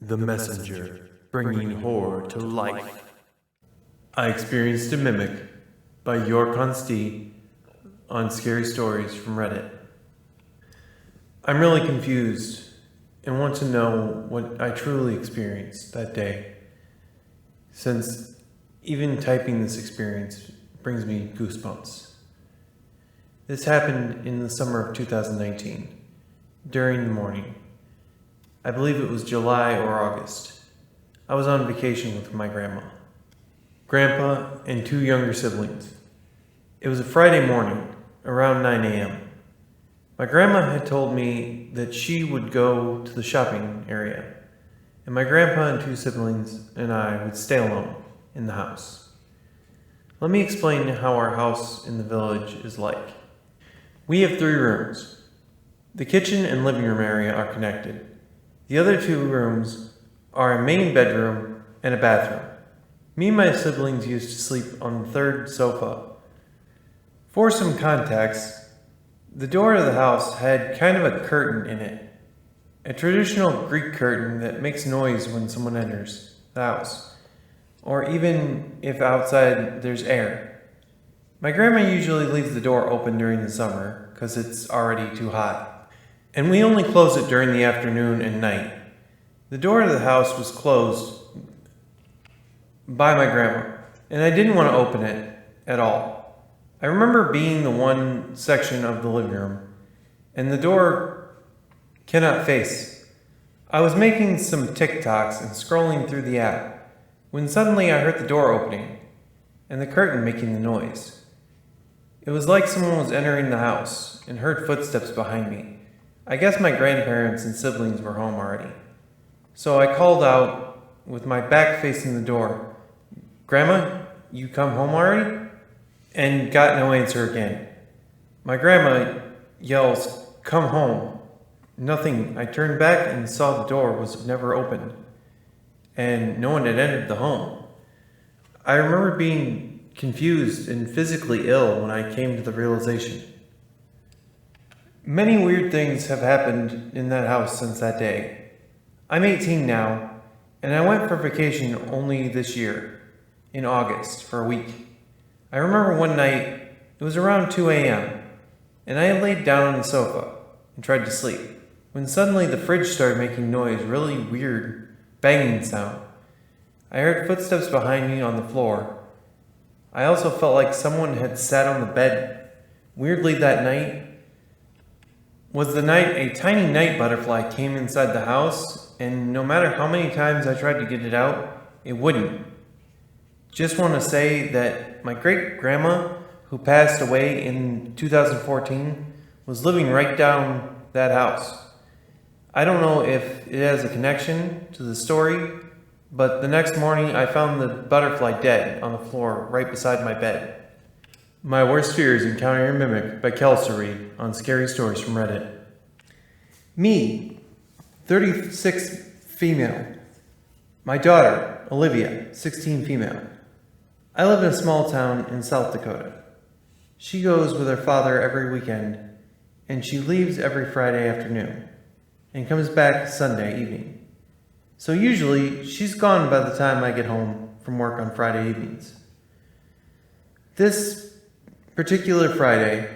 The Messenger, bringing horror to life. I Experienced a Mimic by yourkonsti on Scary Stories from Reddit. I'm really confused and want to know what I truly experienced that day, since even typing this experience brings me goosebumps. This happened in the summer of 2019, during the morning. I believe it was July or August. I was on vacation with my grandma, grandpa, and two younger siblings. It was a Friday morning, around 9 a.m. My grandma had told me that she would go to the shopping area, and my grandpa and two siblings and I would stay alone in the house. Let me explain how our house in the village is like. We have 3 rooms. The kitchen and living room area are connected. The other 2 rooms are a main bedroom and a bathroom. Me and my siblings used to sleep on the 3rd sofa. For some context, the door to the house had kind of a curtain in it. A traditional Greek curtain that makes noise when someone enters the house, or even if outside there's air. My grandma usually leaves the door open during the summer because it's already too hot. And we only close it during the afternoon and night. The door to the house was closed by my grandma, and I didn't want to open it at all. I remember being the one section of the living room, and the door cannot face. I was making some TikToks and scrolling through the app, when suddenly I heard the door opening, and the curtain making the noise. It was like someone was entering the house, and heard footsteps behind me. I guess my grandparents and siblings were home already. So I called out with my back facing the door, "Grandma, you come home already?" And got no answer again. My grandma yells, "Come home." Nothing. I turned back and saw the door was never opened, and no one had entered the home. I remember being confused and physically ill when I came to the realization. Many weird things have happened in that house since that day. I'm 18 now, and I went for vacation only this year, in August, for a week. I remember one night, it was around 2 a.m., and I had laid down on the sofa and tried to sleep, when suddenly the fridge started making noise, really weird, banging sound. I heard footsteps behind me on the floor. I also felt like someone had sat on the bed. Weirdly, that night was the night a tiny night butterfly came inside the house, and no matter how many times I tried to get it out, it wouldn't. Just want to say that my great-grandma, who passed away in 2014, was living right down that house. I don't know if it has a connection to the story, but the next morning I found the butterfly dead on the floor right beside my bed. My Worst Fears Encountering a Mimic by Kelseeriie on Scary Stories from Reddit. Me, 36 female. My daughter, Olivia, 16 female. I live in a small town in South Dakota. She goes with her father every weekend, and she leaves every Friday afternoon and comes back Sunday evening. So usually she's gone by the time I get home from work on Friday evenings. This particular Friday,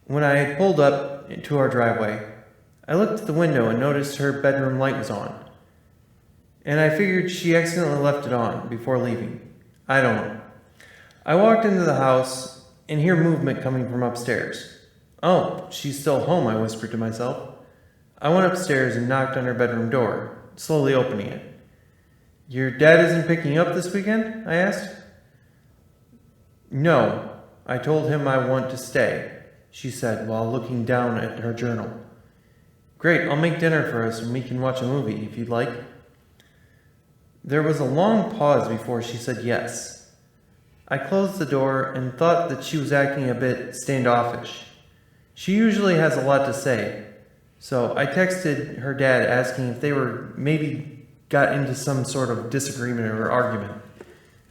when I had pulled up to our driveway, I looked at the window and noticed her bedroom light was on. And I figured she accidentally left it on before leaving. I don't know. I walked into the house and hear movement coming from upstairs. "Oh, she's still home," I whispered to myself. I went upstairs and knocked on her bedroom door, slowly opening it. "Your dad isn't picking up this weekend?" I asked. "No, I told him I want to stay," she said while looking down at her journal. "Great, I'll make dinner for us and we can watch a movie if you'd like." There was a long pause before she said yes. I closed the door and thought that she was acting a bit standoffish. She usually has a lot to say, so I texted her dad asking if they were maybe got into some sort of disagreement or argument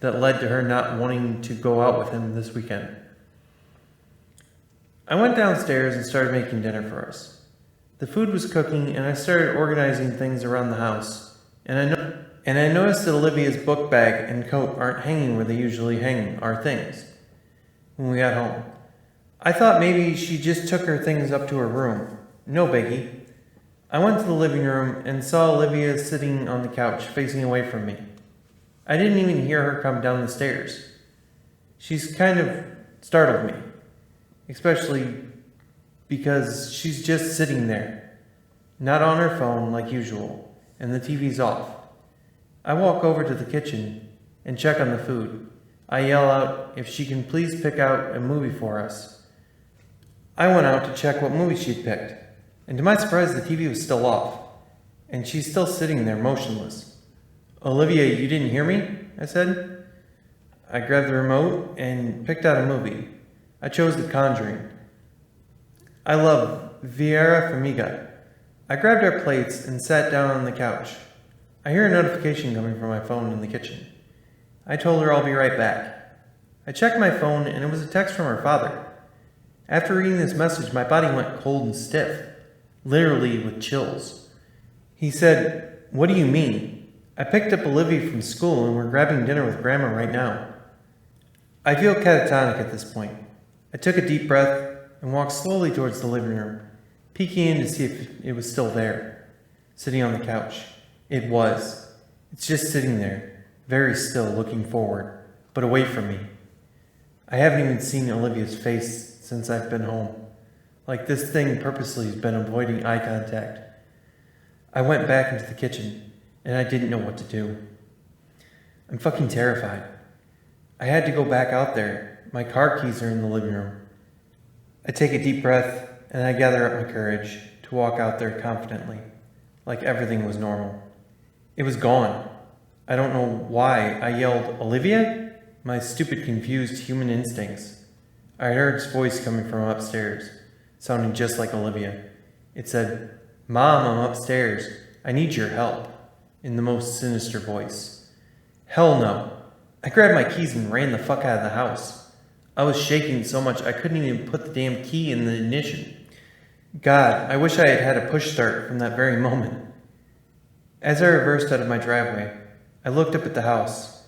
that led to her not wanting to go out with him this weekend. I went downstairs and started making dinner for us. The food was cooking, and I started organizing things around the house And I noticed that Olivia's book bag and coat aren't hanging where they usually hang our things when we got home. I thought maybe she just took her things up to her room. No biggie. I went to the living room and saw Olivia sitting on the couch facing away from me. I didn't even hear her come down the stairs. She's kind of startled me, especially because she's just sitting there, not on her phone like usual, and the TV's off. I walk over to the kitchen and check on the food. I yell out if she can please pick out a movie for us. I went out to check what movie she'd picked, and to my surprise the TV was still off, and she's still sitting there motionless. "Olivia, you didn't hear me?" I said. I grabbed the remote and picked out a movie. I chose The Conjuring. I love Viera Famiga. I grabbed our plates and sat down on the couch. I hear a notification coming from my phone in the kitchen. I told her I'll be right back. I checked my phone and it was a text from her father. After reading this message, my body went cold and stiff, literally with chills. He said, "What do you mean? I picked up Olivia from school and we're grabbing dinner with Grandma right now." I feel catatonic at this point. I took a deep breath and walked slowly towards the living room, peeking in to see if it was still there, sitting on the couch. It was. It's just sitting there, very still, looking forward, but away from me. I haven't even seen Olivia's face since I've been home. Like this thing purposely has been avoiding eye contact. I went back into the kitchen, and I didn't know what to do. I'm fucking terrified. I had to go back out there. My car keys are in the living room. I take a deep breath, and I gather up my courage to walk out there confidently, like everything was normal. It was gone. I don't know why I yelled, "Olivia?" My stupid, confused human instincts. I heard his voice coming from upstairs, sounding just like Olivia. It said, "Mom, I'm upstairs. I need your help," in the most sinister voice. Hell no. I grabbed my keys and ran the fuck out of the house. I was shaking so much I couldn't even put the damn key in the ignition. God, I wish I had had a push start from that very moment. As I reversed out of my driveway, I looked up at the house,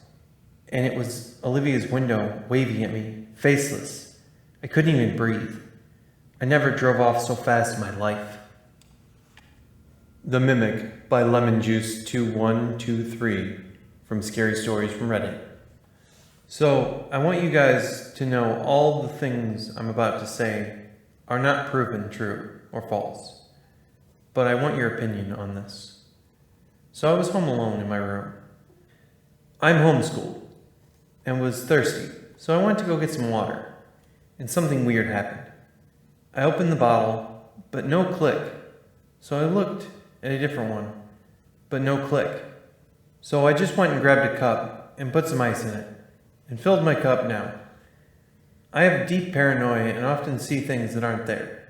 and it was Olivia's window waving at me, faceless. I couldn't even breathe. I never drove off so fast in my life. The Mimic by lemonjuice2123 from Scary Stories from Reddit. So, I want you guys to know all the things I'm about to say are not proven true or false, but I want your opinion on this. So I was home alone in my room. I'm homeschooled and was thirsty, so I went to go get some water, and something weird happened. I opened the bottle, but no click, so I looked at a different one, but no click. So I just went and grabbed a cup and put some ice in it, and filled my cup now. I have deep paranoia and often see things that aren't there.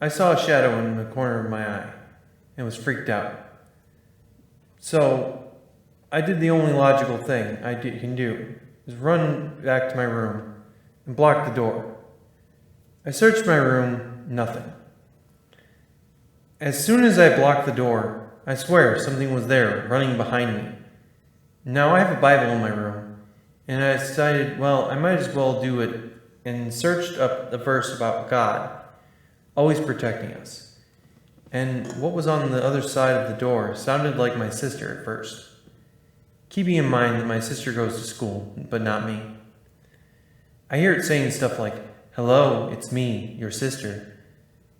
I saw a shadow in the corner of my eye and was freaked out. So I did the only logical thing I can do, is run back to my room and block the door. I searched my room, nothing. As soon as I blocked the door, I swear something was there running behind me. Now I have a Bible in my room, and I decided, well, I might as well do it, and searched up the verse about God, always protecting us. And what was on the other side of the door sounded like my sister at first. Keeping in mind that my sister goes to school, but not me. I hear it saying stuff like, "Hello, it's me, your sister."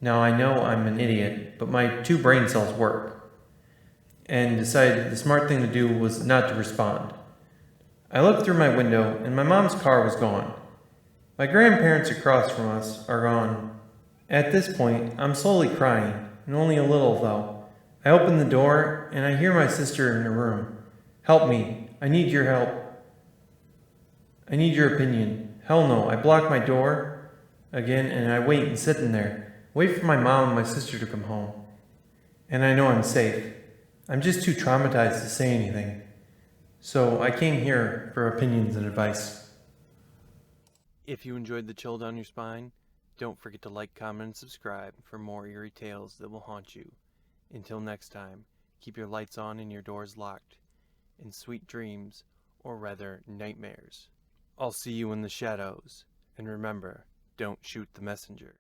Now I know I'm an idiot, but my 2 brain cells work, and decided the smart thing to do was not to respond. I looked through my window, and my mom's car was gone. My grandparents across from us are gone. At this point, I'm slowly crying, and only a little though. I open the door, and I hear my sister in her room. "Help me. I need your help. I need your opinion." Hell no. I block my door again, and I wait and sit in there. Wait for my mom and my sister to come home. And I know I'm safe. I'm just too traumatized to say anything. So I came here for opinions and advice. If you enjoyed the chill down your spine, don't forget to like, comment, and subscribe for more eerie tales that will haunt you. Until next time, keep your lights on and your doors locked. And sweet dreams, or rather nightmares. I'll see you in the shadows, and remember, don't shoot the messenger.